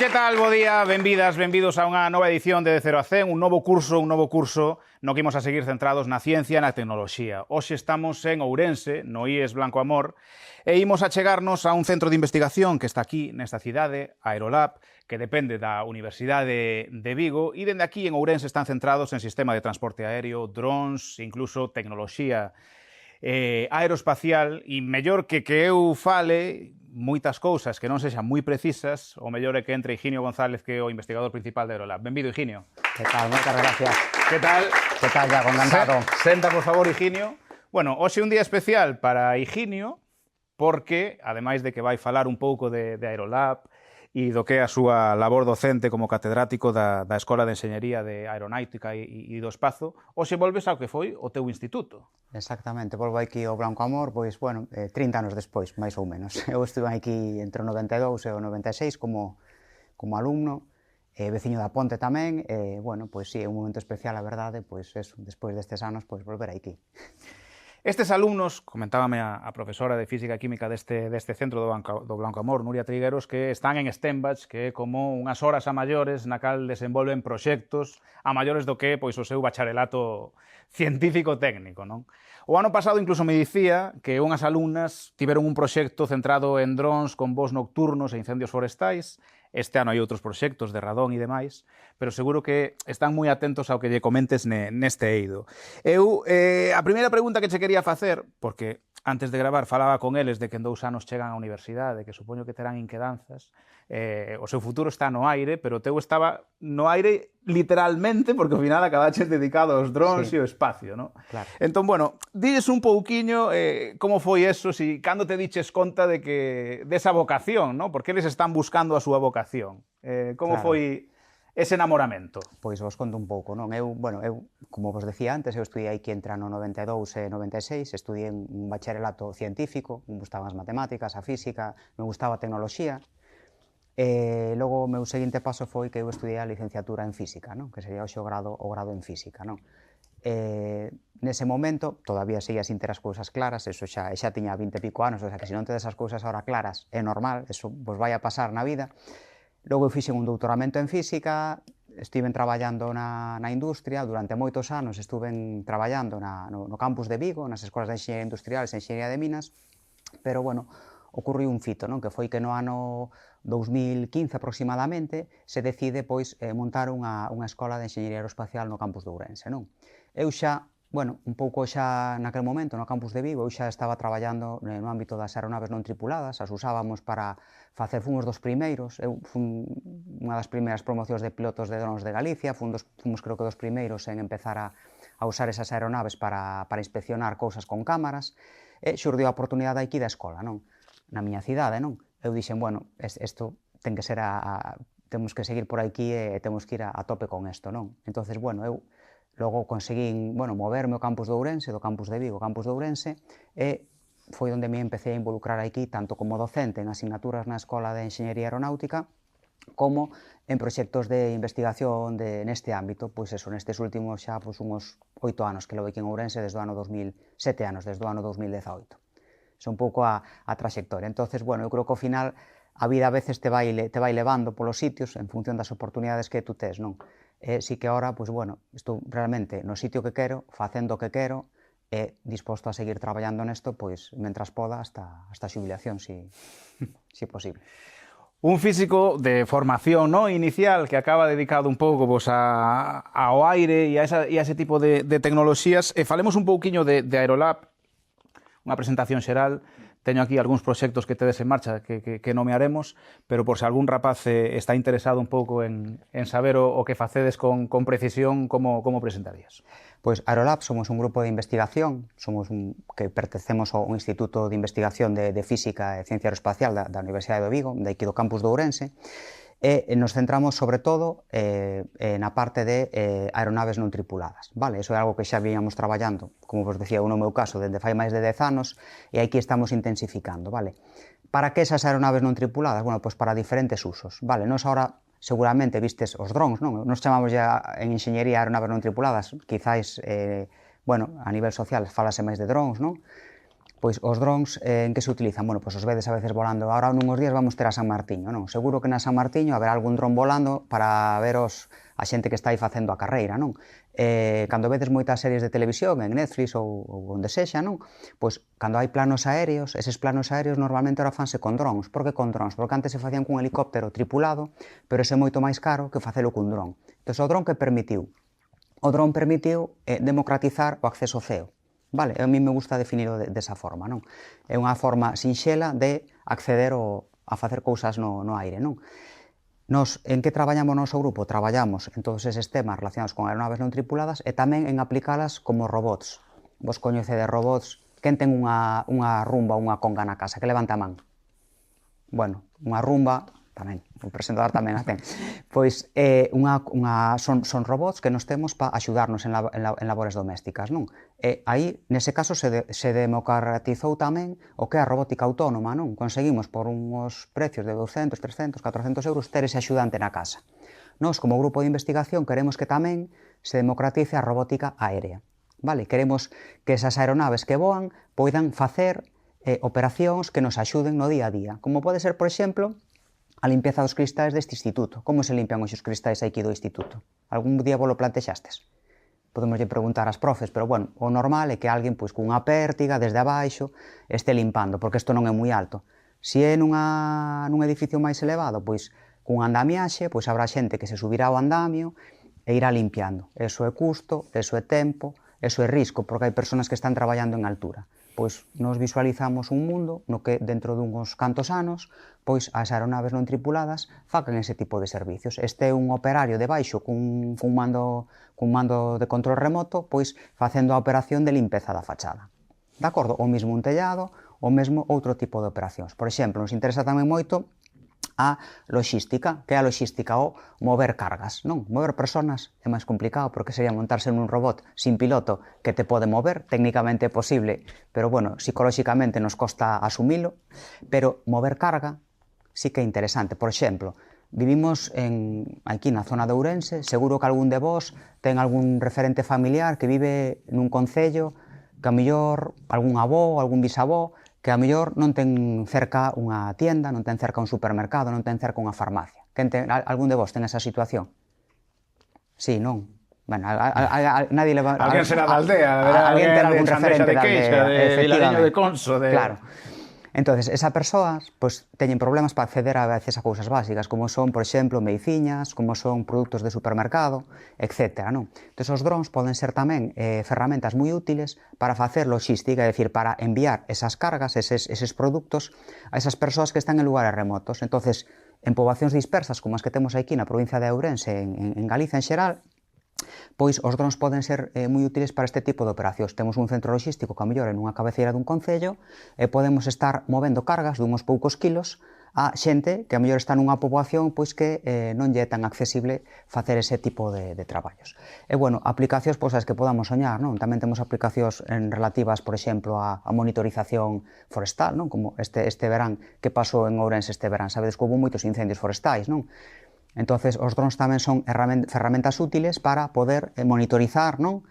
Que tal, bo día, benvidas, benvidos a unha nova edición de Cero a 100, un novo curso no que imos a seguir centrados na ciencia e na tecnoloxía. Hoxe estamos en Ourense, no IES Blanco Amor, e imos a chegarnos a un centro de investigación que está aquí, nesta cidade, Aerolab, que depende da Universidade de Vigo, e dende aquí en Ourense están centrados en sistema de transporte aéreo, drones, incluso tecnoloxía aeroespacial, e mellor que eu fale moitas cousas que non sexan moi precisas, o mellor é que entre Higinio González, que é o investigador principal de Aerolab. Benvido, Higinio. Que tal? Moitas gracias. Que tal? Que tal, Iago? Encantado. Senta, por favor, Higinio. Bueno, hoxe é un día especial para Higinio, porque, ademais de que vai falar un pouco de Aerolab e do que é a súa labor docente como catedrático da Escola de Enxeñería de Aeronáutica e do Espazo, hoxe volves ao que foi o teu instituto. Exactamente, volvo aquí ao Blanco Amor, pois, bueno, 30 anos despois, máis ou menos. Eu estuve aquí entre o 92 e o 96 como alumno, veciño da Ponte tamén, e, bueno, pois sí, é un momento especial, a verdade, pois eso, despois destes anos, pois volver aquí. Estes alumnos, comentábame a profesora de Física e Química deste centro do Blanco Amor, Nuria Trigueros, que están en Stenbach, que é como unhas horas a maiores na cal desenvolven proxectos a maiores do que pois o seu bacharelato científico-técnico, non? O ano pasado incluso me dicía que unhas alumnas tiveron un proxecto centrado en drones con voos nocturnos e incendios forestais. Este ano hai outros proxectos de radón e demais, pero seguro que están moi atentos ao que lle comentes neste eido. Eu, a primeira pregunta que che quería facer, porque antes de gravar falaba con eles de que en 2 anos chegan á universidade, que supoño que terán inquedanzas, o seu futuro está no aire, pero o teu estaba no aire literalmente, porque ao final acabaches dedicado aos drones e ao espacio, non? Claro. Entón, bueno, diles un pouquiño como foi eso, si cando te diches conta de que desa vocación, non? Porque eles están buscando a súa vocación. Como foi ese enamoramento? Pois vos conto un pouco, non? Eu, como vos decía antes, eu estudiei aquí entre ano 92 e 96, estudiei un bacharelato científico, me gustaban as matemáticas, a física, me gustaba a tecnoloxía, e logo o meu seguinte paso foi que eu estudiei a licenciatura en física, non? Que sería o grado en física, non? Nese momento, todavía seguía sin ter as cousas claras, eso xa tiña 20 e pico anos, o sea que se non tedes as cousas ahora claras é normal, eso vos vai a pasar na vida. Logo eu fixen un doutoramento en física, estiven traballando na industria, durante moitos anos estuve traballando no campus de Vigo, nas escolas de enxeñería industrial e enxeñería de minas, pero, bueno, ocorriu un fito, non? Que foi que no ano 2015 aproximadamente se decide, pois, montar unha escola de enxeñería aeroespacial no campus de Ourense, non? Eu xa, bueno, un pouco xa naquele momento no campus de Vigo, eu xa estaba traballando no ámbito das aeronaves non tripuladas, as usábamos para facer, fomos dos primeiros, eu fun unha das primeiras promocións de pilotos de drones de Galicia, fomos creo que dos primeiros en empezar a usar esas aeronaves para inspeccionar cousas con cámaras, e xurdiu a oportunidade aquí da escola, non? Na miña cidade, non? Eu dixen, bueno, isto ten que ser temos que seguir por aquí e temos que ir a tope con isto, non? Entonces, bueno, eu logo conseguín, bueno, moverme ao campus de Ourense, do campus de Vigo ao campus de Ourense, e foi onde me empecé a involucrar aquí, tanto como docente en asignaturas na Escola de Enxeñería Aeronáutica, como en proxectos de investigación neste ámbito, pois eso, nestes últimos xa uns 8 anos que levo aquí en Ourense, desde o ano 7 anos, desde o ano 2018. É un pouco a trayectoria. Entonces, bueno, eu creo que ao final a vida a veces te vai levando polos sitios en función das oportunidades que tú tes, non? Si que ahora, pois, bueno, estou realmente no sitio que quero, facendo o que quero, e disposto a seguir traballando nesto, pois, mentras poda, hasta a xubilación, si posible. Un físico de formación inicial que acaba dedicado un pouco ao aire e a ese tipo de tecnoloxías. E falemos un pouquiño de Aerolab, unha presentación xeral. Teño aquí algúns proxectos que tedes en marcha que nomearemos, pero por se algún rapaz está interesado un pouco en saber o que facedes con precisión, como presentarías? Pois Aerolab somos un grupo de investigación, que pertencemos ao Instituto de Investigación de Física e Ciencia Aeroespacial da Universidade de Vigo, de aquí do campus de Ourense, e nos centramos sobre todo na parte de aeronaves non tripuladas, vale? Eso é algo que xa víamos traballando, como vos decía, no meu caso, dende fai máis de 10 anos, e aquí estamos intensificando, vale? Para que esas aeronaves non tripuladas? Bueno, pois para diferentes usos, vale? Nos ahora seguramente vistes os drones, non? Nos chamamos ya en enxeñería aeronaves non tripuladas, quizáis, bueno, a nivel social falase máis de drones, non? Pois os drons en que se utilizan? Bueno, pois os vedes a veces volando. Ahora nunhos días vamos ter a San Martiño, non? Seguro que na San Martiño haberá algún dron volando para ver a xente que está aí facendo a carreira, non? Cando vedes moitas series de televisión en Netflix ou onde sexa, non? Pois cando hai planos aéreos, eses planos aéreos normalmente ahora fanse con drons. Por que con drons? Porque antes se facían cun helicóptero tripulado, pero ese é moito máis caro que facelo cun dron. Entón, o dron que permitiu? O dron permitiu democratizar o acceso ao ceo. Vale, a mí me gusta definirlo desa forma, non? É unha forma sinxela de acceder a facer cousas no aire, non? Nos, en que traballamos no noso grupo? Traballamos en todos eses temas relacionados con aeronaves non tripuladas e tamén en aplicalas como robots. Vos coñecedes robots? Quen ten unha rumba ou unha conga na casa? Que levanta a man? Bueno, unha rumba... tamén, o presentador tamén a ten. Pois son robots que nos temos para axudarnos en labores domésticas, non? E aí, nese caso, se democratizou tamén o que é a robótica autónoma, non? Conseguimos por uns precios de 200, 300, 400 euros ter ese axudante na casa. Nós, como grupo de investigación, queremos que tamén se democratice a robótica aérea. Vale? Queremos que esas aeronaves que voan poidan facer operacións que nos axuden no día a día. Como pode ser, por exemplo, a limpieza dos cristais deste instituto. Como se limpian os cristais aquí do instituto? Algún día vos lo plantexastes? Podemos preguntar ás profes, pero bueno, o normal é que alguén pois cunha pértiga desde abaixo este limpando, porque isto non é moi alto. Se é nun edificio máis elevado, pois cun andamiaxe, pois habrá xente que se subirá ao andamio e irá limpiando. Eso é custo, eso é tempo, eso é risco, porque hai persoas que están traballando en altura. Pois nos visualizamos un mundo no que dentro dunhos cantos anos pois as aeronaves non tripuladas facan ese tipo de servicios. Este é un operario debaixo cun mando de control remoto pois facendo a operación de limpeza da fachada. De acordo? O mesmo un tellado, o mesmo outro tipo de operacións. Por exemplo, nos interesa tamén moito a logística. Que é a logística? O mover cargas, non? Mover personas é máis complicado porque sería montarse nun robot sin piloto que te pode mover, técnicamente é posible, pero bueno, psicolóxicamente nos costa asumilo, pero mover carga sí que é interesante. Por exemplo, vivimos aquí na zona de Ourense, seguro que algún de vos ten algún referente familiar que vive nun concello que a mellor algún avó, algún bisavó, que a mellor non ten cerca unha tienda, non ten cerca un supermercado, non ten cerca unha farmacia. Algún de vos ten esa situación? Sí, non? Bueno, nadie le va... Alguén será da aldea, alguén terá algún referente da aldea. De Vilariño de Conso. Claro. Entonces, esas persoas pois, teñen problemas para acceder a veces a cousas básicas, como son, por exemplo, mediciñas, como son produtos de supermercado, etc. Non? Entón, os drons poden ser tamén ferramentas moi útiles para facer logística, é dicir, para enviar esas cargas, eses produtos, a esas persoas que están en lugares remotos. Entón, en poboacións dispersas, como as que temos aquí na provincia de Ourense, en Galiza en xeral, pois os drons poden ser moi útiles para este tipo de operacións. Temos un centro logístico que a mellor en unha cabeceira dun concello e podemos estar movendo cargas dunhos poucos kilos a xente que a mellor está nunha poboación pois que non lle é tan accesible facer ese tipo de traballos. E, bueno, aplicacións pois as que podamos soñar, non? Tamén temos aplicacións relativas, por exemplo, a monitorización forestal, non? Como este verán que pasou en Ourense este verán. Sabedes que houve moitos incendios forestais, non? Entonces, os drons tamén son ferramentas útiles para poder monitorizar, non?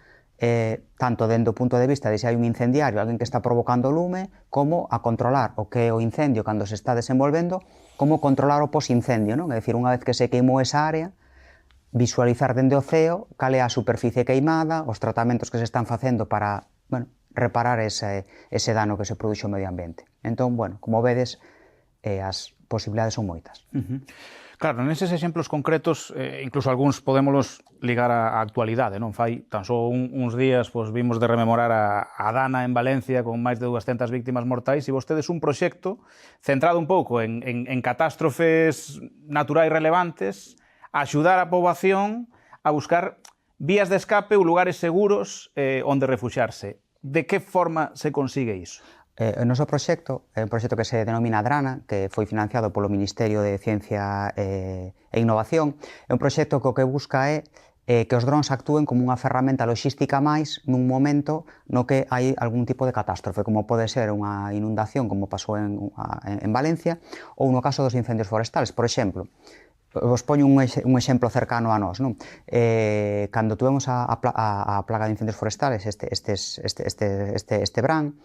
Tanto dentro do punto de vista de se hai un incendiario, alguén que está provocando lume, como a controlar o que é o incendio cando se está desenvolvendo, como controlar o posincendio, non? É dicir, unha vez que se queimou esa área, visualizar dende o ceo cal é a superficie queimada, os tratamentos que se están facendo para, bueno, reparar ese dano que se produxo ao medio ambiente. Entón, bueno, como vedes, as posibilidades son moitas. Claro, neses exemplos concretos, incluso algúns podémolos ligar á actualidade, non? Fai tan só uns días vimos de rememorar a Dana en Valencia con máis de 200 víctimas mortais e vostedes un proxecto centrado un pouco en catástrofes naturais relevantes, a axudar a poboación a buscar vías de escape ou lugares seguros onde refuxiarse. De que forma se consigue iso? O noso proxecto é un proxecto que se denomina DRANA, que foi financiado polo Ministerio de Ciencia e Innovación. É un proxecto que o que busca é que os drons actúen como unha ferramenta logística máis nun momento no que hai algún tipo de catástrofe, como pode ser unha inundación, como pasou en Valencia, ou no caso dos incendios forestales. Por exemplo, Vos poño un exemplo cercano a nós, non? Cando tuvemos a plaga de incendios forestales este verán,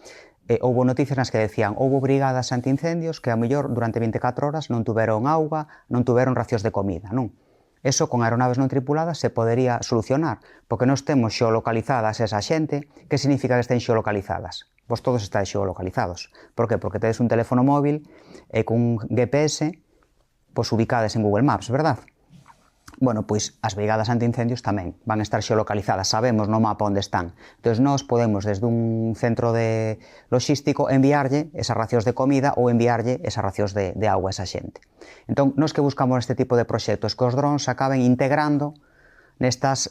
houve noticias nas que decían houve brigadas antiincendios que a mellor durante 24 horas non tuveron auga, non tuveron racións de comida, non? Eso con aeronaves non tripuladas se podería solucionar, porque nós temos xeolocalizadas esa xente. Que significa que estén xeolocalizadas? Vos todos estáis xeolocalizados. Por que? Porque tedes un teléfono móvil e cun GPS pois ubicades en Google Maps, verdad? Bueno, pois as brigadas antiincendios tamén van estar xeolocalizadas, sabemos no mapa onde están. Entón, nós podemos, desde un centro de logístico, enviarlle esas racións de comida ou enviarlle esas racións de agua a esa xente. Entón, nós que buscamos este tipo de proxectos, que os drons acaben integrando nestas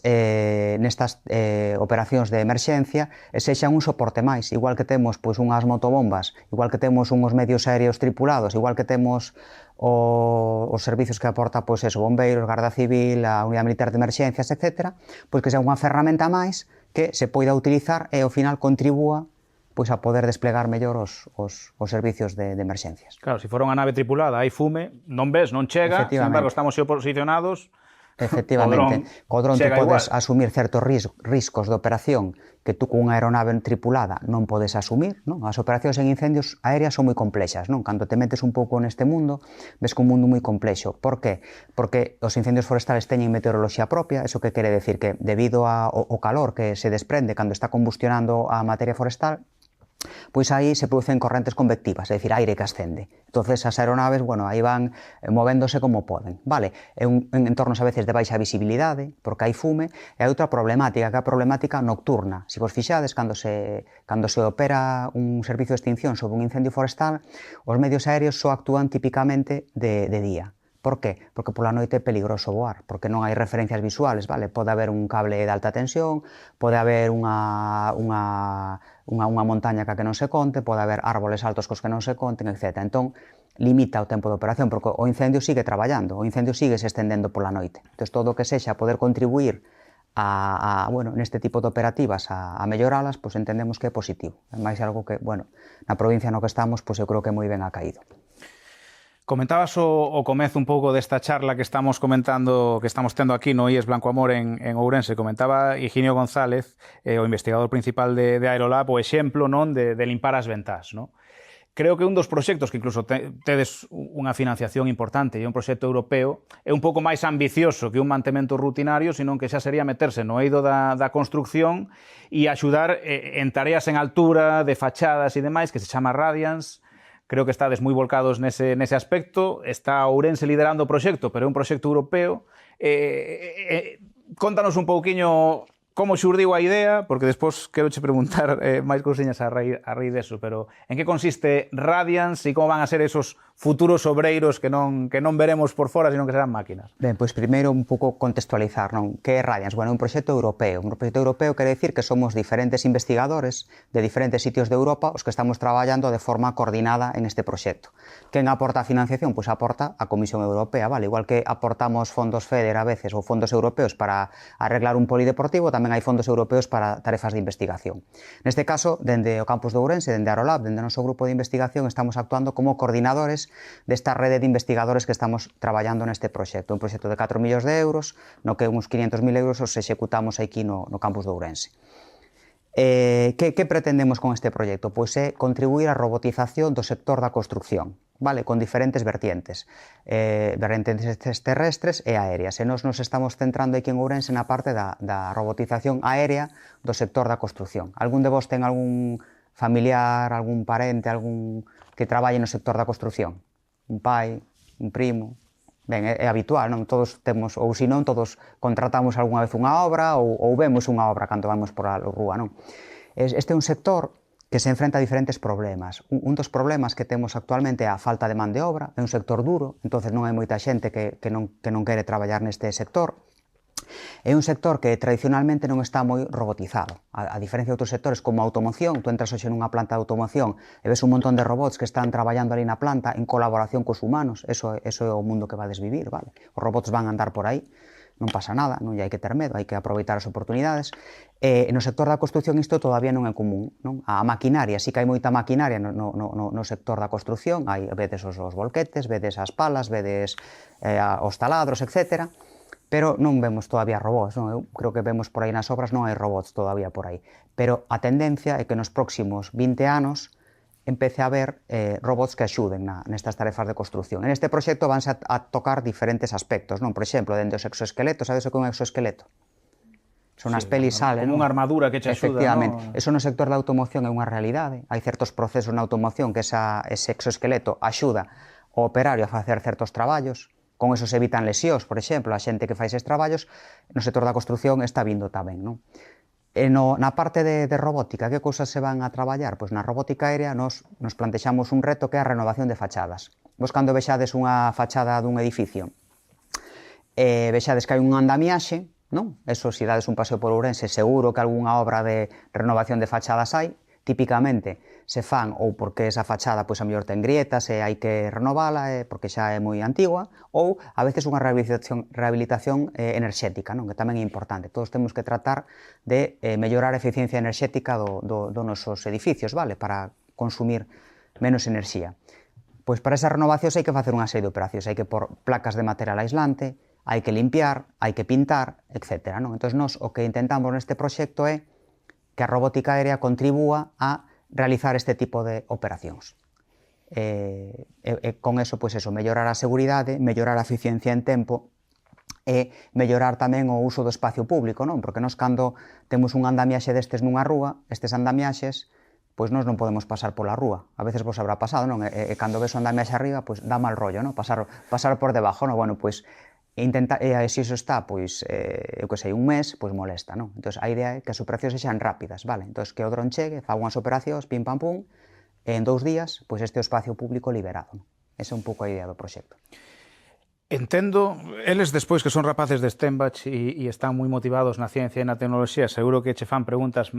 operacións de emerxencia e sexan un soporte máis, igual que temos pois unhas motobombas, igual que temos unhos medios aéreos tripulados, igual que temos os servicios que aporta pois eso, bombeiros, Garda Civil, a Unidade Militar de Emerxencias, etc., pois que sea unha ferramenta máis que se poida utilizar e ao final contribúa pois a poder desplegar mellor os servicios de emerxencias. Claro, se for unha nave tripulada, hai fume, non ves, non chega, sin embargo, estamos xeoposicionados. Efectivamente, co dron tú podes asumir certos riscos de operación que tú cunha aeronave tripulada non podes asumir, non? As operacións en incendios aéreas son moi complexas, non? Cando te metes un pouco neste mundo, ves que un mundo moi complexo. Por qué? Porque os incendios forestales teñen meteoroloxía propia, eso que quere decir que debido ao calor que se desprende cando está combustionando a materia forestal, pois aí se producen correntes convectivas, é dicir, aire que ascende. Entonces as aeronaves, bueno, aí van movéndose como poden, vale? En entornos a veces de baixa visibilidade, porque hai fume, e hai outra problemática, que é a problemática nocturna. Se vos fixades, cando se opera un servicio de extinción sobre un incendio forestal, os medios aéreos só actúan típicamente de día. Por qué? Porque pola noite é peligroso voar, porque non hai referencias visuales, vale? Pode haber un cable de alta tensión, pode haber unha montaña ca que non se conte, pode haber árboles altos cos que non se conten, etc. Entón, limita o tempo de operación, porque o incendio sigue traballando, o incendio sigue se estendendo pola noite. Entón, todo o que sexa poder contribuir bueno, neste tipo de operativas a melloralas, pois entendemos que é positivo. É máis algo que, bueno, na provincia no que estamos, pois eu creo que moi ben acaído. Comentabas o comezo un pouco desta charla que estamos comentando, que estamos tendo aquí no IES Blanco Amor en Ourense. Comentaba Higinio González, o investigador principal de Aerolab, o exemplo non de limpar as ventás, non? Creo que un dos proxectos que incluso tedes unha financiación importante e un proxecto europeo é un pouco máis ambicioso que un mantemento rutinario, senón que xa sería meterse no eido da construcción e axudar en tareas en altura, de fachadas e demais, que se chama Radiance. Creo que estades moi volcados nese aspecto. Está Ourense liderando o proxecto, pero é un proxecto europeo. Contanos un pouquiño como xurdiu a idea, porque despois quero che preguntar máis cousiñas a raíz deso, pero en que consiste Radiance e como van a ser esos futuros obreiros que non veremos por fora, sino que serán máquinas? Ben, pois primeiro un pouco contextualizar, non? Que é Radiance? Bueno, é un proxecto europeo. Un proxecto europeo quere decir que somos diferentes investigadores de diferentes sitios de Europa os que estamos traballando de forma coordinada en este proxecto. Quen aporta a financiación? Pois aporta a Comisión Europea, vale? Igual que aportamos fondos FEDER a veces ou fondos europeos para arreglar un polideportivo, tamén hai fondos europeos para tarefas de investigación. Neste caso, dende o campus de Ourense, dende Aerolab, dende o noso grupo de investigación, estamos actuando como coordinadores desta rede de investigadores que estamos traballando neste proxecto. Un proxecto de 4 millóns de euros, no que uns 500.000 euros os executamos aquí no campus de Ourense. Que pretendemos con este proxecto? Pois é contribuir á robotización do sector da construcción, vale? Con diferentes vertientes terrestres e aéreas. E nos estamos centrando aquí en Ourense na parte da robotización aérea do sector da construcción. Algún de vos ten algún familiar, algún parente, algún que traballe no sector da construcción? Un pai, un primo? Ben, é habitual, non? Todos temos, ou se non, todos contratamos algunha vez unha obra ou vemos unha obra cando vamos por a rúa, non? Este é un sector que se enfrenta a diferentes problemas. Un dos problemas que temos actualmente é a falta de man de obra, é un sector duro, entonces non hai moita xente que non quere traballar neste sector. É un sector que tradicionalmente non está moi robotizado. A diferencia de outros sectores como a automoción, tú entras hoxe nunha planta de automoción e ves un montón de robots que están traballando ali na planta en colaboración cos humanos. Eso é o mundo que vades vivir, vale? Os robots van a andar por aí. non pasa nada, non lle hai que ter medo, hai que aproveitar as oportunidades. No sector da construción isto todavía non é común, non? A maquinaria, sí que hai moita maquinaria no sector da construción, vedes os volquetes, vedes as palas, vedes os taladros, etc., pero non vemos todavía robots, non? Eu creo que vemos por aí nas obras non hai robots todavía por aí, pero a tendencia é que nos próximos 20 anos empece a haber robots que axuden nestas tarefas de construción. En este proxecto vanse a tocar diferentes aspectos, non? Por exemplo, dende os exoesqueletos, sabes o que é un exoesqueleto? Son as pelis salen, como unha armadura que che axuda, efectivamente, ¿no? Eso no sector da automoción é unha realidade. Hai certos procesos na automoción que ese exoesqueleto axuda ao operario a facer certos traballos. Con eso se evitan lesións, por exemplo, a xente que fai eses traballos no sector da construción está vindo tamén, non? Na parte de robótica, que cousas se van a traballar? Pois na robótica aérea nos plantexamos un reto que é a renovación de fachadas. Vos cando vexades unha fachada dun edificio, vexades que hai un andamiaxe, non? Eso, se dades un paseo por Ourense, seguro que algunha obra de renovación de fachadas hai. Típicamente se fan ou porque esa fachada pois a mellor ten grietas e hai que renovala porque xa é moi antigua, ou a veces unha rehabilitación enerxética, non? Que tamén é importante. Todos temos que tratar de mellorar a eficiencia enerxética dos nosos edificios, vale? Para consumir menos enerxía. Pois para esas renovacións hai que facer unha serie de operacións, hai que pôr placas de material aislante, hai que limpiar, hai que pintar, etc. Non? Entón, nós o que intentamos neste proxecto é que a robótica aérea contribúa a realizar este tipo de operacións. Con eso, pois eso, mellorar a seguridade, mellorar a eficiencia en tempo e mellorar tamén o uso do espacio público, non? Porque nós cando temos un andamiaxe destes nunha rúa, estes andamiaxes, pois nós non podemos pasar pola rúa. A veces vos habrá pasado, non? E cando ves o andamiaxe arriba, pois dá mal rollo, non? Pasar por debajo, non? Bueno, pois se iso está, pois, eu que sei, un mes, pois molesta, non? Entón, a idea é que as operacións sexan rápidas, vale? Entón, que o dron chegue, faga unhas operacións, pim pam pum, e en 2 días, pois este é o espacio público liberado, non? Esa é un pouco a idea do proxecto. Entendo, eles despois que son rapaces de Stenbach e están moi motivados na ciencia e na tecnoloxía, seguro que che fan preguntas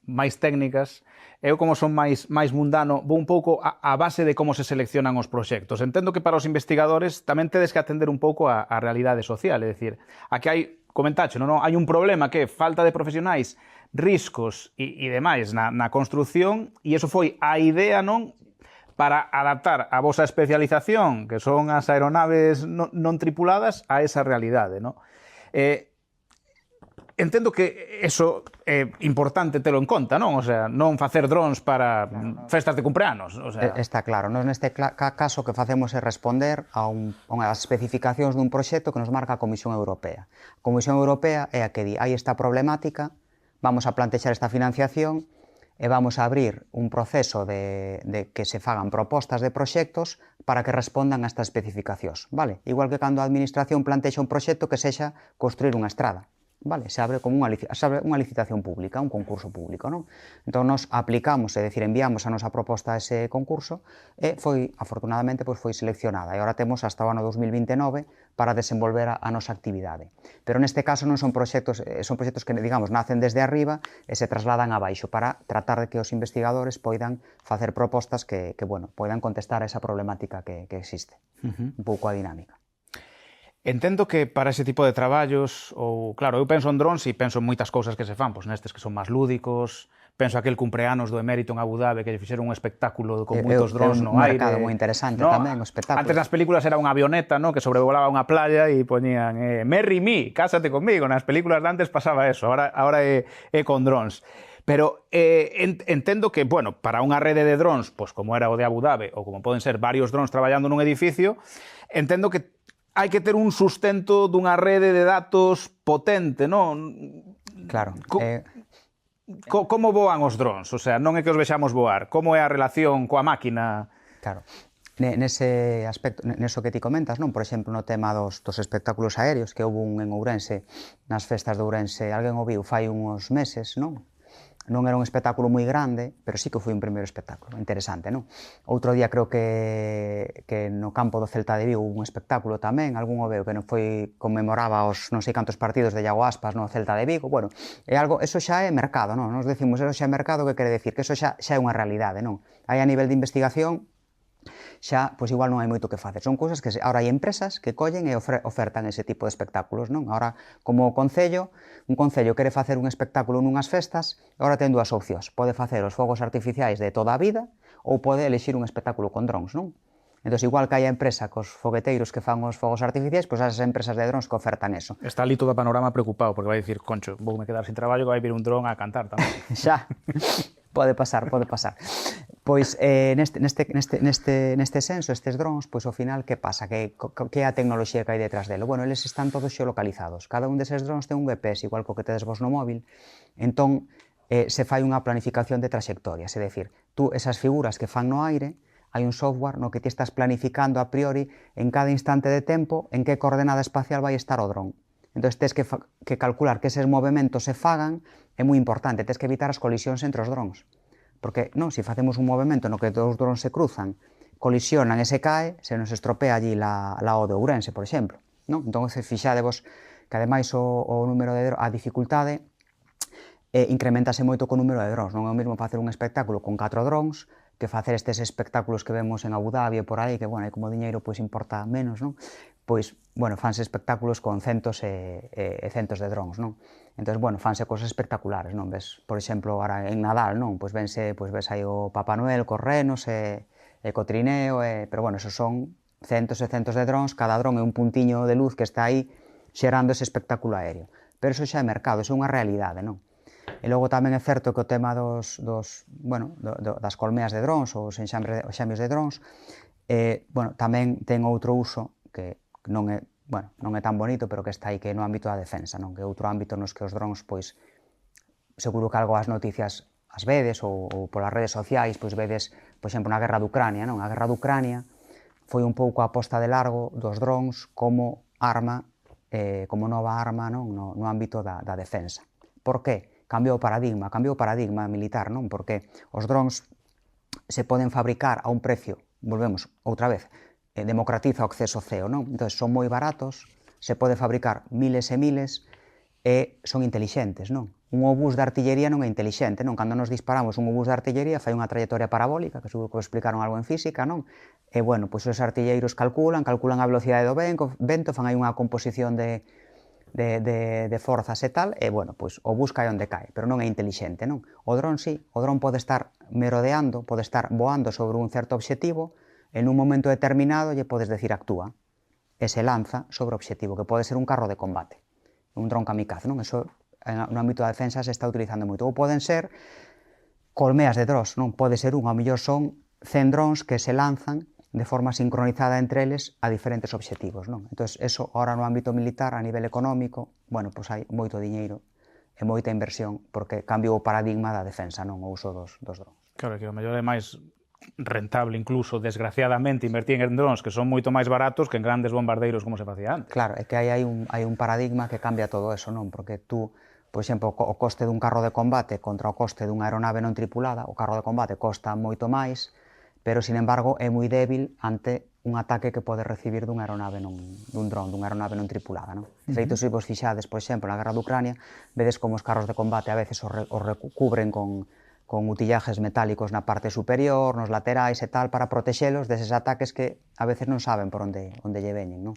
máis técnicas. Eu, como son máis mundano, vou un pouco a base de como se seleccionan os proxectos. Entendo que para os investigadores tamén tedes que atender un pouco a realidade social, é dicir, aquí hai, comentaxe, non? Hai un problema que é falta de profesionais, riscos e demais na construción, e iso foi a idea, non? Para adaptar a vosa especialización, que son as aeronaves non tripuladas, a esa realidade, non? Entendo que eso é importante telo en conta, non? O sea, non facer drones para festas de cumpleanos. O sea... Está claro. Nós neste caso o que facemos é responder a unhas especificacións dun proxecto que nos marca a Comisión Europea. A Comisión Europea é a que di, hai esta problemática, vamos a plantexar esta financiación e vamos a abrir un proceso de que se fagan propostas de proxectos para que respondan a estas especificacións, vale? Igual que cando a administración plantexa un proxecto que sexa construir unha estrada, vale? Se abre como unha licitación pública, un concurso público, non? Entón, nos aplicamos, é dicir, enviamos a nosa proposta a ese concurso e afortunadamente, foi seleccionada. E agora temos hasta o ano 2029 para desenvolver a nosa actividade. Pero neste caso non son proxectos que, digamos, nacen desde arriba e se trasladan abaixo para tratar de que os investigadores poidan facer propostas que poidan contestar a esa problemática que existe. Un pouco a dinámica. Entendo que para ese tipo de traballos, ou, claro, eu penso en drones e penso en moitas cousas que se fan, pois nestes que son máis lúdicos, penso aquel cumpleanos do emérito en Abu Dhabi que lle fixeron un espectáculo con moitos drones no aire. É un mercado moi interesante tamén, o espectáculo. Antes nas películas era unha avioneta, no, que sobrevolaba unha playa e poñían "Marry me, cásate conmigo". Nas películas de antes pasaba eso, ahora é con drones. Pero entendo que, bueno, para unha rede de drones, pois como era o de Abu Dhabi, ou como poden ser varios drones traballando nun edificio, entendo que hai que ter un sustento dunha rede de datos potente, non? Claro. Como voan os drones? O sea, non é que os vexamos voar. Como é a relación coa máquina? Claro. Nese aspecto, neso que ti comentas, non? Por exemplo, no tema dos espectáculos aéreos, que houve un en Ourense, nas festas de Ourense, alguén o viu fai uns meses, non? Non era un espectáculo moi grande, pero sí que foi un primeiro espectáculo, interesante, non? Outro día creo que no campo do Celta de Vigo un espectáculo tamén, algún o veo que non foi, conmemoraba os non sei cantos partidos de Iago Aspas no Celta de Vigo, bueno, é algo, eso xa é mercado, non? Nos decimos, eso xa é mercado, que quere decir que eso xa é unha realidade, non? Aí a nivel de investigación, xa, pois igual non hai moito que facer. Son cousas que agora hai empresas que collen e ofertan ese tipo de espectáculos, non? Agora, como concello, un concello quere facer un espectáculo nunhas festas, agora ten dúas opcións. Pode facer os fogos artificiais de toda a vida ou pode elixir un espectáculo con drons, non? Entón, igual que hai a empresa cos fogueteiros que fan os fogos artificiais, pois as empresas de drons que ofertan eso. Está ali todo o panorama preocupado, porque vai dicir, concho, voume quedar sin traballo, que vai vir un dron a cantar tamén. Xa, pode pasar, pode pasar. Pois neste senso, estes drons, pois ao final, que pasa? Que é a tecnoloxía que hai detrás delo? Bueno, eles están todos xeolocalizados. Cada un deses drons ten un GPS, igual co que tedes vos no móvil. Entón, se fai unha planificación de traxectorias, é dicir, tú esas figuras que fan no aire, hai un software no que ti estás planificando a priori en cada instante de tempo en que coordenada espacial vai estar o dron. Entón, tens que calcular que eses movimentos se fagan, é moi importante, tens que evitar as colisións entre os drons. Porque, non, se facemos un movimento no que dous drons se cruzan, colisionan e se cae, se nos estropea allí la O de Ourense, por exemplo. Non? Entón, fixadevos que ademais o número de a dificultade incrementase moito co número de drons. Non é o mesmo facer un espectáculo con 4 drons que facer estes espectáculos que vemos en Abu Dhabi e por aí, que, bueno, como o diñeiro pois importa menos, non? Pois, bueno, fanse espectáculos con centos e centos de drons, non? Entón, bueno, fanse cosas espectaculares, non? Ves, por exemplo, agora en Nadal, non? Pois ves aí o Papá Noel cos renos e co trineo, pero, bueno, esos son centos e centos de drons, cada dron é un puntiño de luz que está aí xerando ese espectáculo aéreo. Pero eso xa é mercado, eso é unha realidade, non? E logo tamén é certo que o tema das colmeas de drons ou os enxamios de drons, bueno, tamén ten outro uso que non é tan bonito, pero que está aí, que é no ámbito da defensa, non? Que é outro ámbito nos que os drons, pois, seguro que algo as noticias as vedes ou polas redes sociais, pois vedes, por exemplo, na guerra de Ucrania, non? A guerra de Ucrania foi un pouco a posta de largo dos drons como arma, como nova arma, non? No ámbito da defensa. Por que? Cambiou o paradigma militar, non? Porque os drons se poden fabricar a un precio, volvemos outra vez, democratiza o acceso ao ceo, non? Entón, son moi baratos, se pode fabricar miles e miles e son intelixentes, non? Un obús de artillería non é intelixente, non? Cando nos disparamos un obús de artillería fai unha trayectoria parabólica, que seguro que explicaron algo en física, non? E, bueno, pois os artilleiros calculan a velocidade do vento, fan aí unha composición de forzas e tal, e, bueno, pois o bus cae onde cae, pero non é intelixente, non? O dron sí, o dron pode estar merodeando, pode estar voando sobre un certo obxectivo, en un momento determinado lle podes decir actúa, e se lanza sobre o obxectivo, que pode ser un carro de combate, un dron kamikaze, non? Eso no ámbito da defensa se está utilizando moito. Ou poden ser colmeas de drons, non? Pode ser ao mellor son 100 drons que se lanzan de forma sincronizada entre eles a diferentes obxectivos, non? Entón, eso, ahora no ámbito militar, a nivel económico, bueno, pois hai moito diñeiro e moita inversión, porque cambiou o paradigma da defensa, non? O uso dos drons. Claro, que o mellor é máis rentable, incluso, desgraciadamente, invertir en drons que son moito máis baratos que en grandes bombardeiros como se facía antes. Claro, é que hai un paradigma que cambia todo eso, non? Porque tú, por exemplo, o coste dun carro de combate contra o coste dunha aeronave non tripulada, o carro de combate costa moito máis, pero, sin embargo, é moi débil ante un ataque que pode recibir dunha aeronave dun dron, dunha aeronave non tripulada, non? De feito, se vos fixades, por exemplo, na guerra de Ucrania, vedes como os carros de combate a veces os recubren con utillajes metálicos na parte superior, nos laterais e tal, para protexelos deses ataques que a veces non saben por onde lle veñen, non?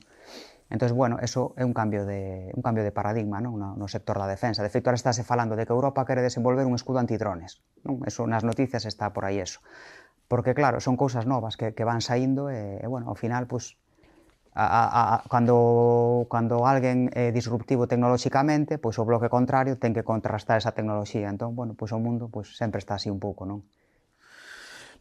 Entón, bueno, eso é un cambio de paradigma, non? No sector da defensa. De feito, ahora estáse falando de que Europa quere desenvolver un escudo antidrones, non? Eso nas noticias está por aí eso. Porque, claro, son cousas novas que van saindo e, bueno, ao final, pois, cando alguén é disruptivo tecnolóxicamente, pois o bloque contrario ten que contrastar esa tecnoloxía. Entón, bueno, pois o mundo pois sempre está así un pouco, non?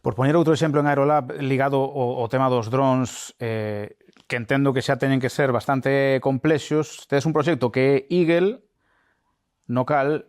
Por poñer outro exemplo en Aerolab ligado ao tema dos drons, que entendo que xa teñen que ser bastante complexos, tedes un proxecto que é Eagle, no cal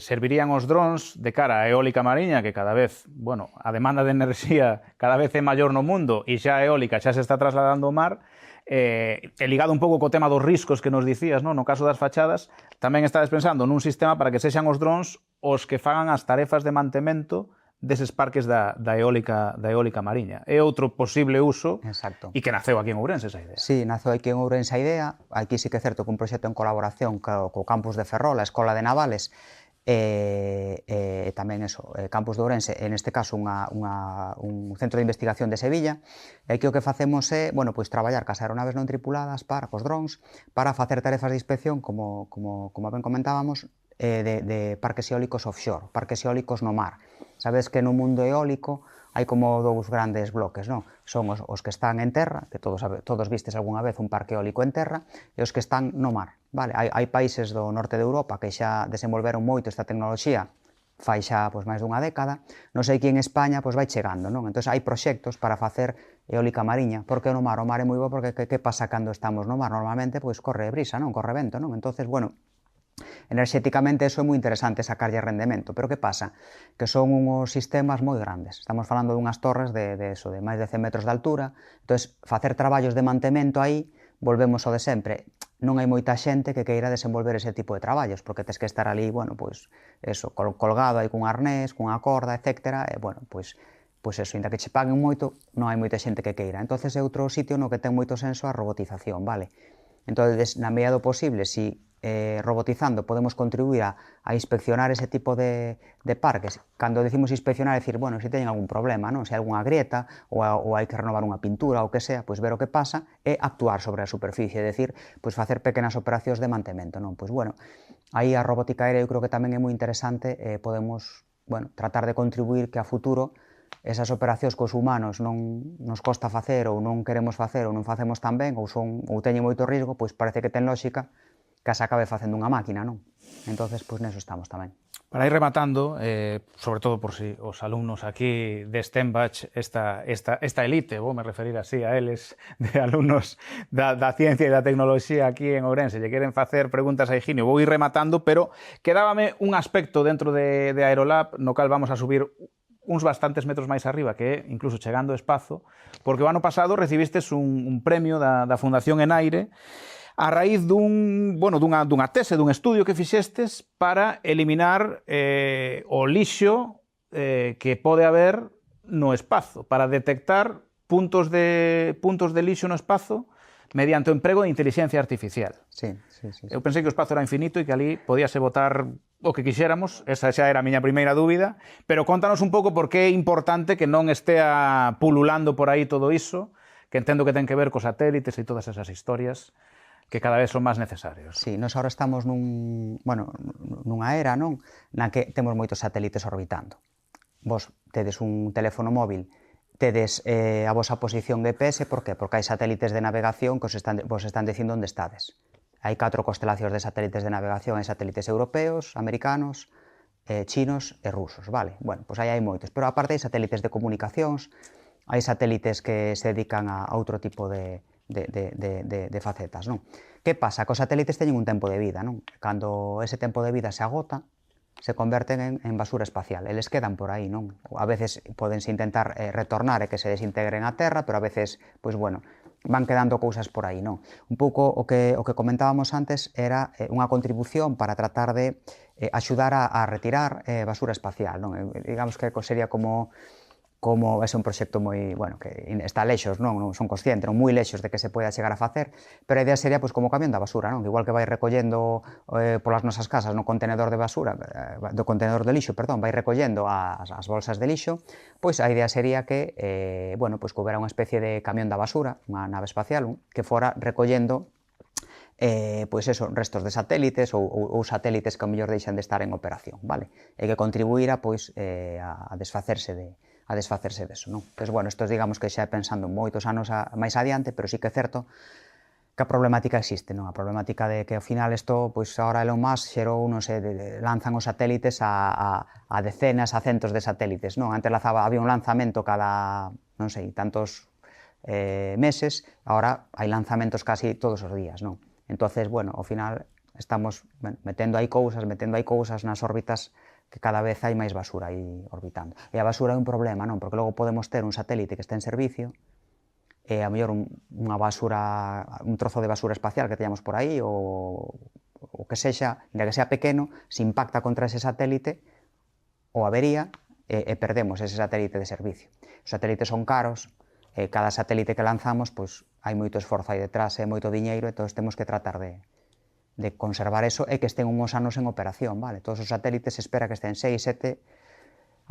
servirían os drons de cara a eólica mariña, que cada vez, bueno, a demanda de enerxía cada vez é maior no mundo e xa a eólica xa se está trasladando ao mar, e ligado un pouco co tema dos riscos que nos dicías, no caso das fachadas, tamén estades pensando nun sistema para que sexan os drons os que fagan as tarefas de mantemento deses parques da eólica mariña. É outro posible uso. Exacto. E que naceu aquí en Ourense esa idea. Sí, naceu aquí en Ourense a idea. Aquí sí que é certo que un proxecto en colaboración co campus de Ferrol, a Escola de Navales, tamén Campus de Ourense, en este caso un centro de investigación de Sevilla, e aquí o que facemos é, bueno, pois traballar cas aeronaves non tripuladas cos drones, para facer tarefas de inspección, como ben comentábamos, de parques eólicos offshore, parques eólicos no mar. Sabes que no mundo eólico hai como dous grandes bloques, non? Son os que están en terra, que todos vistes algunha vez un parque eólico en terra, e os que están no mar, vale? Hai países do norte de Europa que xa desenvolveron moito esta tecnoloxía fai xa máis dunha década, non sei que en España vai chegando, non? Entón hai proxectos para facer eólica mariña, porque no mar, o mar é moi bo, porque que pasa cando estamos no mar? Normalmente corre brisa, non? Corre vento, non? Entonces, bueno, enerxéticamente eso é moi interesante, sacarlle rendemento, pero que pasa? Que son uns sistemas moi grandes, estamos falando dunhas torres de máis de 100 metros de altura, entón facer traballos de mantemento aí, volvemos ao de sempre, non hai moita xente que queira desenvolver ese tipo de traballos, porque tes que estar ali, bueno, colgado aí cun arnés, cunha corda, etc. E, bueno, pois eso, inda que che paguen moito, non hai moita xente que queira. Entonces é outro sitio no que ten moito senso a robotización, vale? Entón, na medida do posible, si robotizando podemos contribuir a inspeccionar ese tipo de parques. Cando decimos inspeccionar, é dicir, bueno, se teñen algún problema, non? Se hai algunha grieta ou hai que renovar unha pintura ou que sea, pois ver o que pasa e actuar sobre a superficie, é dicir, pois facer pequenas operacións de mantemento, non? Pois bueno, aí a robótica aérea eu creo que tamén é moi interesante, podemos, bueno, tratar de contribuir que a futuro esas operacións cos humanos non nos costa facer ou non queremos facer ou non facemos tan ben ou teñen moito risco, pois parece que ten lógica que as acabe facendo unha máquina, non? Entonces, pois neso estamos tamén. Para ir rematando, sobre todo por si os alumnos aquí de Stenbach, esta elite, vou me referir así a eles, de alumnos da ciencia e da tecnoloxía aquí en Ourense, lle queren facer preguntas a Higinio, vou ir rematando, pero quedábame un aspecto dentro de Aerolab, no cal vamos a subir uns bastantes metros máis arriba, que é incluso chegando ao espazo, porque o ano pasado recibistes un premio da Fundación Enaire a raíz dunha tese, dun estudio que fixestes para eliminar o lixo que pode haber no espazo, para detectar puntos de lixo no espazo mediante o emprego de inteligencia artificial. Sí. Eu pensei que o espazo era infinito e que ali podíase botar o que quixéramos, esa xa era a miña primeira dúbida, pero contanos un pouco por que é importante que non estea pululando por aí todo iso, que entendo que ten que ver cos satélites e todas esas historias que cada vez son máis necesarios. Sí, nós agora estamos nunha era, non? Na que temos moitos satélites orbitando. Vos tedes un teléfono móvil, tedes a vosa posición GPS, por que? Porque hai satélites de navegación que vos están dicindo onde estades. Hai 4 constelacións de satélites de navegación, hai satélites europeos, americanos, chinos e rusos, vale? Bueno, pois aí hai moitos, pero aparte hai satélites de comunicacións, hai satélites que se dedican a outro tipo de facetas, non? Que pasa? Que os satélites teñen un tempo de vida, non? Cando ese tempo de vida se agota, se converten en basura espacial. Eles quedan por aí, non? A veces podense intentar retornar e que se desintegren á Terra, pero a veces, pois bueno, van quedando cousas por aí, non? Un pouco o que comentábamos antes era unha contribución para tratar de axudar a retirar basura espacial, non? Digamos que sería como é un proxecto moi, bueno, que está lexos, non son consciente, non moi lexos de que se poida chegar a facer, pero a idea sería como o camión da basura, non? Igual que vai recollendo polas nosas casas no contenedor de basura, do contenedor de lixo, perdón, vai recollendo as bolsas de lixo, pois a idea sería que, bueno, pois que houbera unha especie de camión da basura, unha nave espacial, que fora recollendo pois eso, restos de satélites ou satélites que ao mellor deixan de estar en operación, vale? E que contribuíra, pois, a desfacerse deso, non? Pois, bueno, isto digamos que xa é pensando moitos anos máis adiante, pero sí que é certo que a problemática existe, non? A problemática de que ao final isto, pois, agora Elon Musk xerou, non sei, lanzan os satélites a decenas, a centos de satélites, non? Antes había un lanzamento cada, non sei, tantos meses, agora hai lanzamentos casi todos os días, non? Entonces, bueno, ao final estamos metendo aí cousas nas órbitas que cada vez hai máis basura aí orbitando. E a basura é un problema, non? Porque logo podemos ter un satélite que este en servicio e a mellor unha basura, un trozo de basura espacial que teñamos por aí ou que sexa, ainda que sea pequeno, se impacta contra ese satélite ou avería e perdemos ese satélite de servicio. Os satélites son caros, cada satélite que lanzamos, pois hai moito esforzo aí detrás e moito diñeiro, entón temos que tratar de conservar eso é que estén uns anos en operación, vale? Todos os satélites se espera que estén 6, 7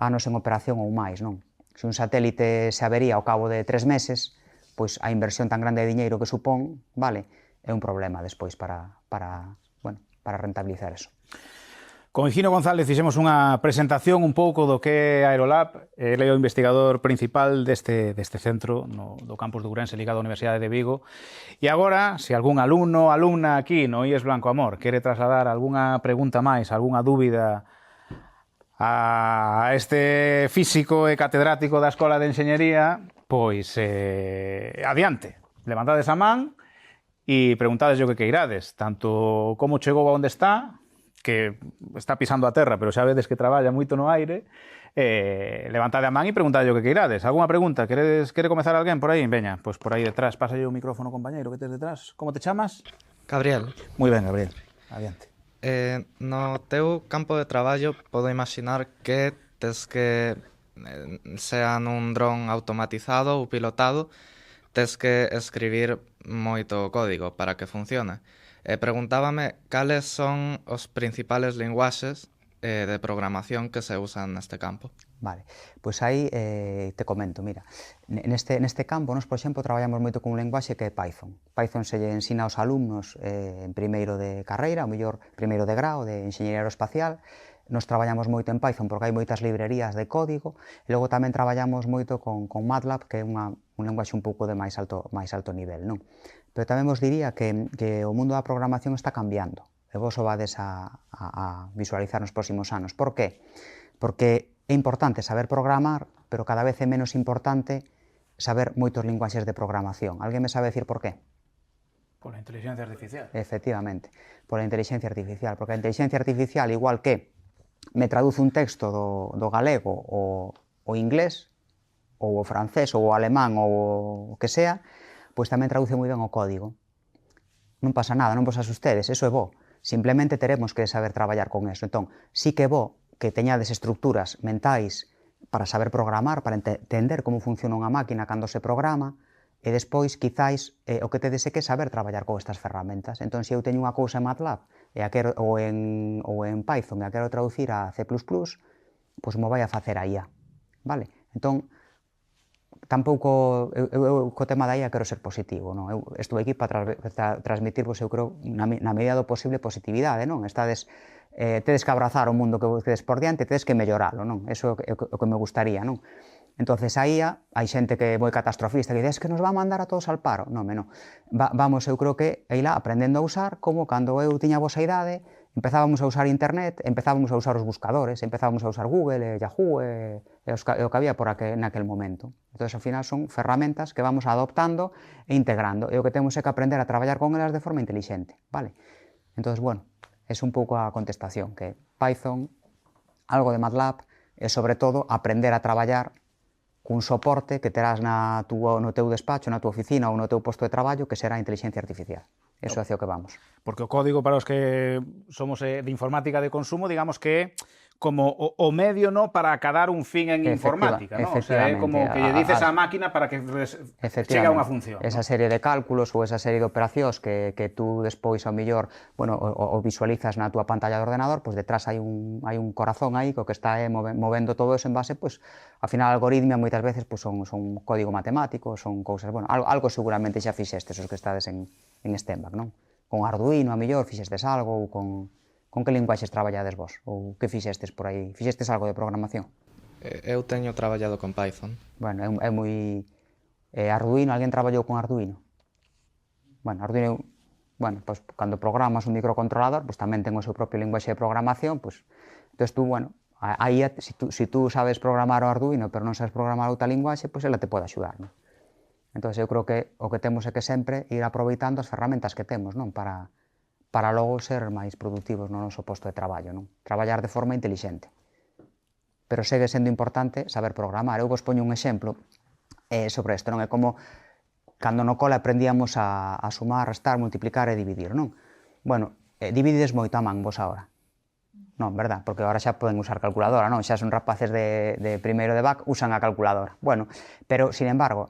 anos en operación ou máis, non? Se un satélite se avería ao cabo de 3 meses, pois a inversión tan grande de diñeiro que supón, vale, é un problema despois para rentabilizar eso. Con Higino González fixemos unha presentación un pouco do que é Aerolab. Ele é o investigador principal deste centro do campus de Ourense ligado á Universidade de Vigo. E agora, se algún alumno ou alumna aquí no IES Blanco Amor quere trasladar algunha pregunta máis, algunha dúbida a este físico e catedrático da Escola de Enxeñería, pois adiante, levantades a man e preguntades o que queirades, tanto como chegou a onde está, que está pisando a terra, pero xa vedes que traballa moito no aire, levantade a man e preguntade o que queirades. Alguna pregunta? Quere comezar alguén por aí? Veña, pois por aí detrás. Pásalle o micrófono, compañeiro, que tes detrás. Como te chamas? Gabriel. Moi ben, Gabriel. Adiante. No teu campo de traballo podo imaginar que tes que, sea nun dron automatizado ou pilotado, tes que escribir moito código para que funcione. Preguntábame cales son os principales linguaxes de programación que se usan neste campo. Vale, pois aí te comento, mira, neste campo, nos, por exemplo, traballamos moito con un linguaxe que é Python. Python se lle ensina aos alumnos en primeiro de carreira, ou mellor, primeiro de grao, de Enxeñería Aeroespacial. Nos traballamos moito en Python porque hai moitas librerías de código, e logo tamén traballamos moito con MATLAB, que é un linguaxe un pouco de máis alto nivel, non? Pero tamén vos diría que o mundo da programación está cambiando, e vos o vades a visualizar nos próximos anos. Por qué? Porque é importante saber programar, pero cada vez é menos importante saber moitos linguaxes de programación. Alguén me sabe decir por qué? Pola inteligencia artificial. Efectivamente, pola inteligencia artificial, porque a inteligencia artificial, igual que me traduce un texto do galego o inglés, ou o francés, ou o alemán, ou o que sea, pois tamén traduce moi ben o código. Non pasa nada, non vos asustedes, eso é bo. Simplemente teremos que saber traballar con eso. Entón, sí que é bo que teñades estructuras mentais para saber programar, para entender como funciona unha máquina cando se programa, e despois, quizáis, o que tedes é que saber traballar con estas ferramentas. Entón, se eu teño unha cousa en MATLAB ou en Python e a quero traducir a C++, pois mo vai a facer a IA. Vale? Entón, tampouco, eu co tema da IA quero ser positivo, non? Eu estuve aquí para transmitirvos, eu creo, na medida do posible, positividade, non? Tedes que abrazar o mundo que tedes por diante, tedes que melloralo, non? Eso é o que me gustaría, non? Entonces, a IA, hai xente que é moi catastrofista, que dice, que nos va a mandar a todos al paro. Non, vamos, eu creo que é lá aprendendo a usar, como cando eu tiña a vosa idade, empezábamos a usar internet, empezábamos a usar os buscadores, empezábamos a usar Google, Yahoo, e o que había por naquel momento. Entón, ao final, son ferramentas que vamos adoptando e integrando, e o que temos é que aprender a traballar con elas de forma inteligente, vale? Entón, bueno, é un pouco a contestación, que Python, algo de MATLAB, e, sobre todo, aprender a traballar cun soporte que terás no teu despacho, na tua oficina ou no teu posto de traballo, que será a inteligencia artificial. Eso é o que vamos. Porque o código, para os que somos de informática de consumo, digamos que é como o medio, ¿no?, para acadar un fin en informática, ¿no? O sea, é como que lle dices á máquina para que chegue a unha función. Esa serie de cálculos ou esa serie de operacións que tú despois, ao mellor, bueno, o visualizas na túa pantalla de ordenador, pois detrás hai un corazón aí que está movendo todo eso en base, pois, ao final, a algoritmia moitas veces pois son código matemático, son cousas, bueno, algo seguramente xa fixestes os que estades en Stenback, non? Con Arduino, a mellor, fixestes algo, ou con que linguaxes traballades vos? Ou que fixestes por aí? Fixestes algo de programación? Eu teño traballado con Python. Bueno, é moi... Arduino, alguén traballou con Arduino? Bueno, Arduino, bueno, pois cando programas un microcontrolador, pois tamén ten o seu propio linguaxe de programación, pois, entón tú, bueno, aí, se tú sabes programar o Arduino, pero non sabes programar outra linguaxe, pois ela te pode axudar, non? Entón, eu creo que o que temos é que sempre ir aproveitando as ferramentas que temos, non? Para logo ser máis productivos no noso posto de traballo, non? Traballar de forma intelixente. Pero segue sendo importante saber programar. Eu vos poño un exemplo sobre isto, non? É como cando no cole aprendíamos a sumar, restar, multiplicar e dividir, non? Bueno, dividides moito a man vos agora. Non, verdad? Porque agora xa poden usar calculadora, non? Xa son rapaces de primeiro de BAC, usan a calculadora. Bueno, pero, sin embargo,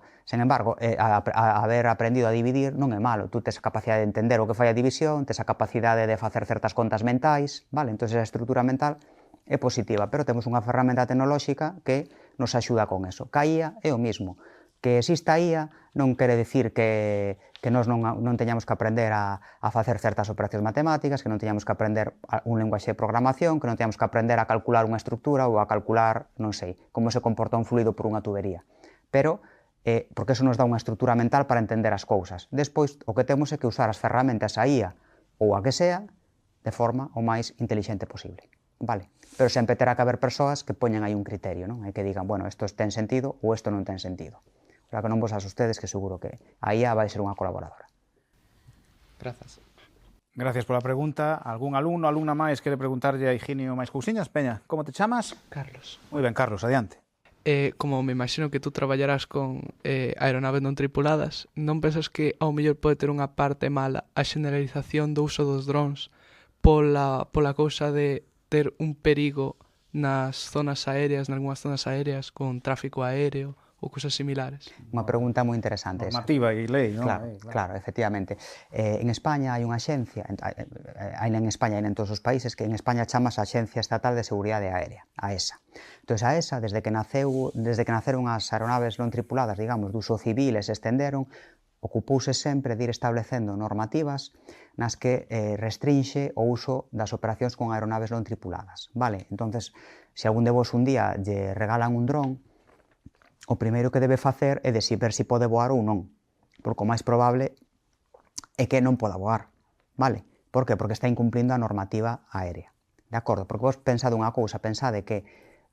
haber aprendido a dividir non é malo. Tú tes a capacidade de entender o que fai a división, tes a capacidade de facer certas contas mentais, vale? Entón, a estrutura mental é positiva, pero temos unha ferramenta tecnolóxica que nos axuda con eso. Que a IA é o mismo. Que exista IA non quere dicir que nós non teñamos que aprender a facer certas operacións matemáticas, que non teñamos que aprender un lenguaxe de programación, que non teñamos que aprender a calcular unha estructura ou a calcular, non sei, como se comporta un fluido por unha tubería. Pero, porque eso nos dá unha estrutura mental para entender as cousas. Despois, o que temos é que usar as ferramentas a IA ou a que sea de forma o máis intelixente posible. Vale? Pero sempre terá que haber persoas que poñan aí un criterio, non? E que digan, bueno, isto ten sentido ou isto non ten sentido. Para que non vos asustedes, que seguro que a IA vai ser unha colaboradora. Grazas. Gracias pola pregunta. Algún alumno, alumna máis quere preguntarlle a Higinio máis cousiñas? Peña, como te chamas? Carlos. Moi ben, Carlos, adiante. Como me imagino que tú traballarás con aeronaves non tripuladas, non pensas que ao mellor pode ter unha parte mala a generalización do uso dos drones pola cousa de ter un perigo nas zonas aéreas, nalgúnas zonas aéreas, con tráfico aéreo ou cousas similares? Unha pregunta moi interesante esa. Normativa e lei, non? Claro, efectivamente. En España hai unha axencia, hai en España e en todos os países, que en España chamas a Axencia Estatal de Seguridade Aérea, a ESA. Entón, a ESA, desde que naceron as aeronaves non tripuladas, digamos, do uso civil e se estenderon, ocupouse sempre de ir establecendo normativas nas que restrinxe o uso das operacións con aeronaves non tripuladas. Vale? Entonces, se algún de vos un día lle regalan un dron, o primeiro que debe facer é ver se pode voar ou non, porque o máis probable é que non poda voar, vale? Por que? Porque está incumplindo a normativa aérea, de acordo? Porque vos pensade unha cousa, pensade que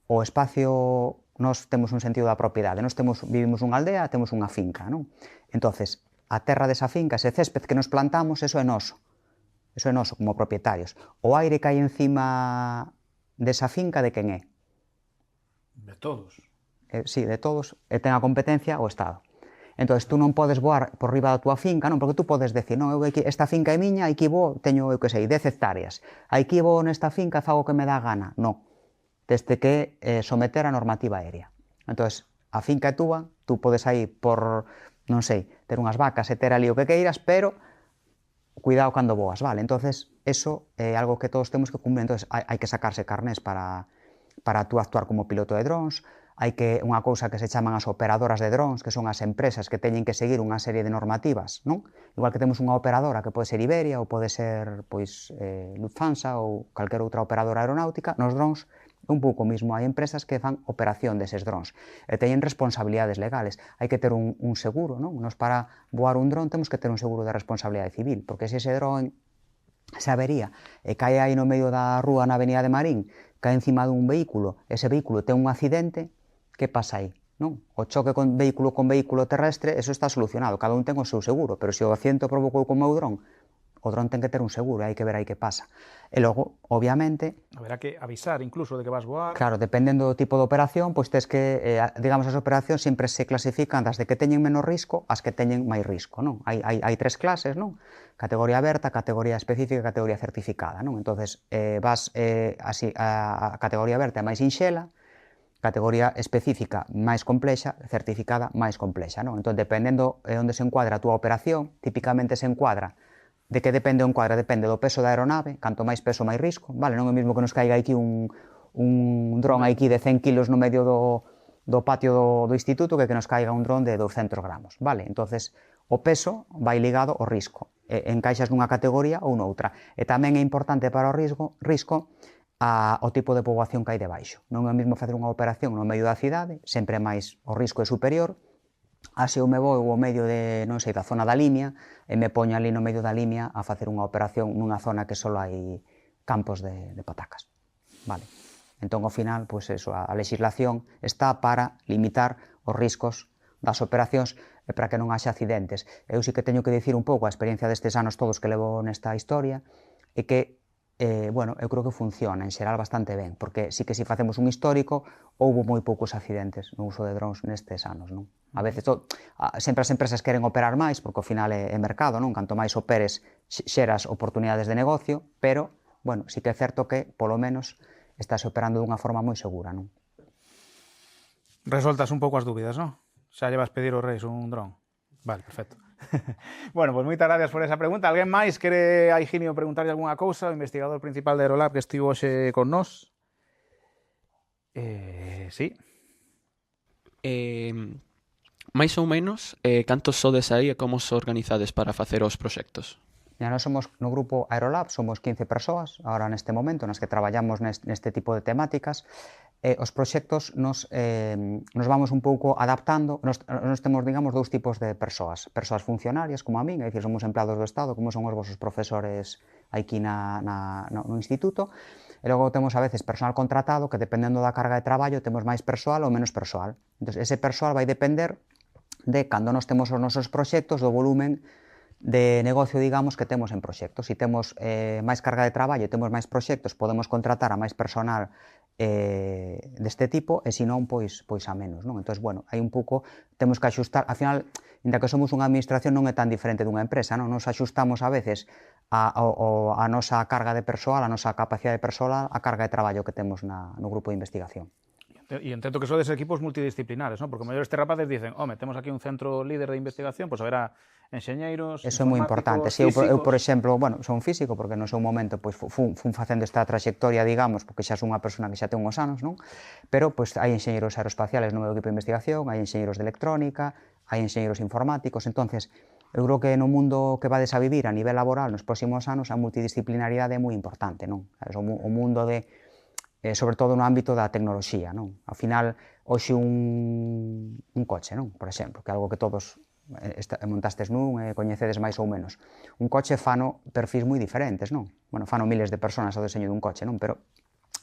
o espacio, nós temos un sentido da propiedade, nós vivimos nunha aldea, temos unha finca, non? Entonces, a terra desa finca, ese césped que nos plantamos, eso é noso como propietarios. O aire que hai encima desa finca, de quen é? De todos. Sí, de todos, e ten a competencia o Estado. Entón, tú non podes voar por riba da túa finca, non? Porque tú podes decir, non, esta finca é miña, aquí vou, teño, 10 hectáreas. Aquí vou nesta finca, fago o que me dá gana. Non. Desde que someter a normativa aérea. Entón, a finca é túa, tú podes aí por, non sei, ter unhas vacas e ter ali o que queiras, pero cuidado cando voas, vale? Entón, eso é algo que todos temos que cumprir. Entón, hai que sacarse carnés para tú actuar como piloto de drones. Hai unha cousa que se chaman as operadoras de drones, que son as empresas que teñen que seguir unha serie de normativas, non? Igual que temos unha operadora que pode ser Iberia ou pode ser Lufthansa ou calquera outra operadora aeronáutica, nos drones é un pouco mismo. Hai empresas que fan operación deses drones e teñen responsabilidades legales. Hai que ter un seguro, non? Nos para voar un dron temos que ter un seguro de responsabilidade civil, porque se ese dron se avería e cae aí no medio da rúa na avenida de Marín, cae encima dun vehículo, ese vehículo ten un accidente, que pasa aí? Non? O choque con vehículo terrestre, eso está solucionado, cada un ten o seu seguro, pero se o accidente o provocou con o dron ten que ter un seguro, hai que ver aí que pasa. E logo, obviamente... Haberá que avisar incluso de que vas voar. Claro, dependendo do tipo de operación, pois tes que, digamos, as operacións sempre se clasifican das de que teñen menos risco ás que teñen máis risco, non? Hai tres clases, non? Categoría aberta, categoría específica e categoría certificada, non? Entonces, vas a categoría aberta é máis sinxela, categoría específica máis complexa, certificada máis complexa, non? Entón, dependendo de onde se encuadra a túa operación, típicamente se encuadra. De que depende o encuadra? Depende do peso da aeronave, canto máis peso, máis risco, vale? Non é o mesmo que nos caiga aquí un dron aquí de 100 kilos no medio do patio do instituto que nos caiga un dron de 200 gramos, vale? Entonces, o peso vai ligado ao risco. Encaixas nunha categoría ou noutra. E tamén é importante para o risco o tipo de poboación que hai debaixo. Non é o mesmo facer unha operación no medio da cidade, sempre máis o risco é superior, se eu me vou ao medio de, non sei, da zona da Limia, e me poño ali no medio da Limia a facer unha operación nunha zona que só hai campos de patacas. Vale. Entón, ao final, pois eso, a legislación está para limitar os riscos das operacións e para que non haxa accidentes. Eu sí que teño que dicir un pouco a experiencia destes anos todos que levo nesta historia, e que eu creo que funciona en xeral bastante ben, porque sí que se facemos un histórico, houbo moi poucos accidentes no uso de drones nestes anos, non? A veces, sempre as empresas queren operar máis, porque ao final é mercado, non? Canto máis operes, xeras oportunidades de negocio, pero bueno, sí que é certo que, polo menos, estáse operando dunha forma moi segura, non? Resoltas un pouco as dúbidas, non? Xa lle vas pedir aos reis un dron. Vale, perfecto. Bueno, pois moitas gracias por esa pregunta. Alguén máis quere a Higinio preguntarlle algunha cousa? O investigador principal de Aerolab que estivo hoxe con nós. Sí. Máis ou menos, cantos sodes aí e como se organizades para facer os proxectos? Nós somos no grupo Aerolab, somos 15 persoas agora neste momento nas que traballamos neste tipo de temáticas. Os proxectos nos vamos un pouco adaptando. Nos temos, digamos, dous tipos de persoas funcionarias, como a min, é dicir, somos empleados do Estado, como son os vosos profesores aquí no instituto, e logo temos a veces personal contratado que, dependendo da carga de traballo, temos máis persoal ou menos persoal. Entón, ese persoal vai depender de, cando nos temos os nosos proxectos, do volumen de negocio, digamos, que temos en proxectos. Se temos máis carga de traballo e temos máis proxectos, podemos contratar a máis personal deste tipo, e se non, pois a menos, non? Entón, bueno, hai un pouco, temos que axustar, ao final, inda que somos unha administración, non é tan diferente dunha empresa, non? Nos axustamos a veces a nosa carga de persoal, a nosa capacidade de persoal, a carga de traballo que temos no grupo de investigación. E entendo que sodes equipos multidisciplinares, non? Porque o mellor estes rapaces dicen, home, temos aquí un centro líder de investigación, pois haberá enxeñeiros, eso é moi importante. Si, eu, por exemplo, bueno, son físico, porque no seu momento pois, fun facendo esta trayectoria, digamos, porque xa son unha persona que xa ten uns anos, non? Pero pois, hai enxeñeiros aeroespaciales no meu equipo de investigación, hai enxeñeiros de electrónica, hai enxeñeiros informáticos. Entonces, eu creo que no mundo que vades a vivir a nivel laboral nos próximos anos, a multidisciplinaridade é moi importante, non? O mundo de sobre todo no ámbito da tecnoloxía, non? Ao final, hoxe un coche, non? Por exemplo, que é algo que todos montastes nun e coñecedes máis ou menos. Un coche fano perfis moi diferentes, non? Bueno, fano miles de personas ao deseño dun coche, non? Pero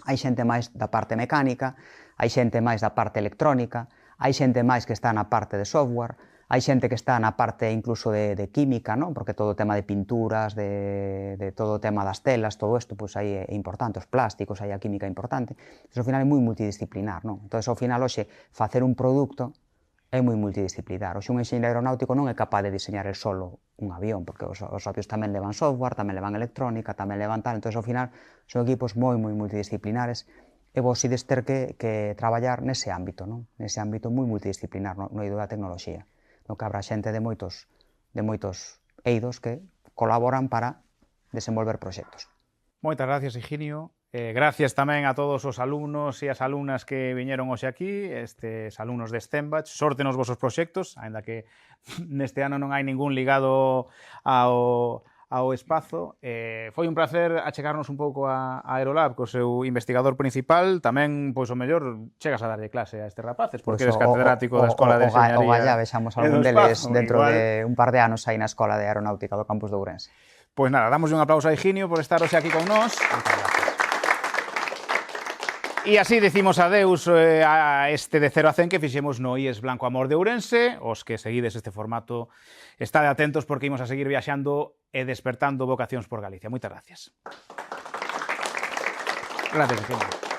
hai xente máis da parte mecánica, hai xente máis da parte electrónica, hai xente máis que está na parte de software, hai xente que está na parte incluso de química, non? Porque todo o tema de pinturas, de todo o tema das telas, todo isto, pois aí é importante, os plásticos, aí a química é importante. Entón, ao final é moi multidisciplinar, non? Entón, ao final, hoxe, facer un produto é moi multidisciplinar. Hoxe un enxeñeiro aeronáutico non é capaz de diseñar el solo un avión, porque os avións tamén levan software, tamén levan electrónica, tamén levan tal. Entón, ao final, son equipos moi multidisciplinares e vos ides ter que traballar nese ámbito, non? Nese ámbito moi multidisciplinar no eido da tecnoloxía, no que habrá xente de moitos eidos que colaboran para desenvolver proxectos. Moitas gracias, Higinio. Gracias tamén a todos os alumnos e as alumnas que viñeron hoxe aquí, estes alumnos de Stenbach. Sorte nos vosos proxectos, aínda que neste ano non hai ningún ligado ao espazo. Foi un placer achegarnos un pouco a Aerolab co seu investigador principal. Tamén, pois, o mellor, chegas a darlle clase a estes rapaces, porque eres catedrático da Escola de Enxeñaría. O galla, vexamos algún deles dentro de un par de anos aí na Escola de Aeronáutica do campus de Ourense. Pois nada, damos un aplauso a Higinio por estar hoxe aquí con nós. E así decimos adeus a este de 0 a 100 que fixemos no IES Blanco Amor de Ourense. Os que seguides este formato, estade atentos porque imos a seguir viaxando e despertando vocacións por Galicia. Moitas gracias. Gracias, Higinio.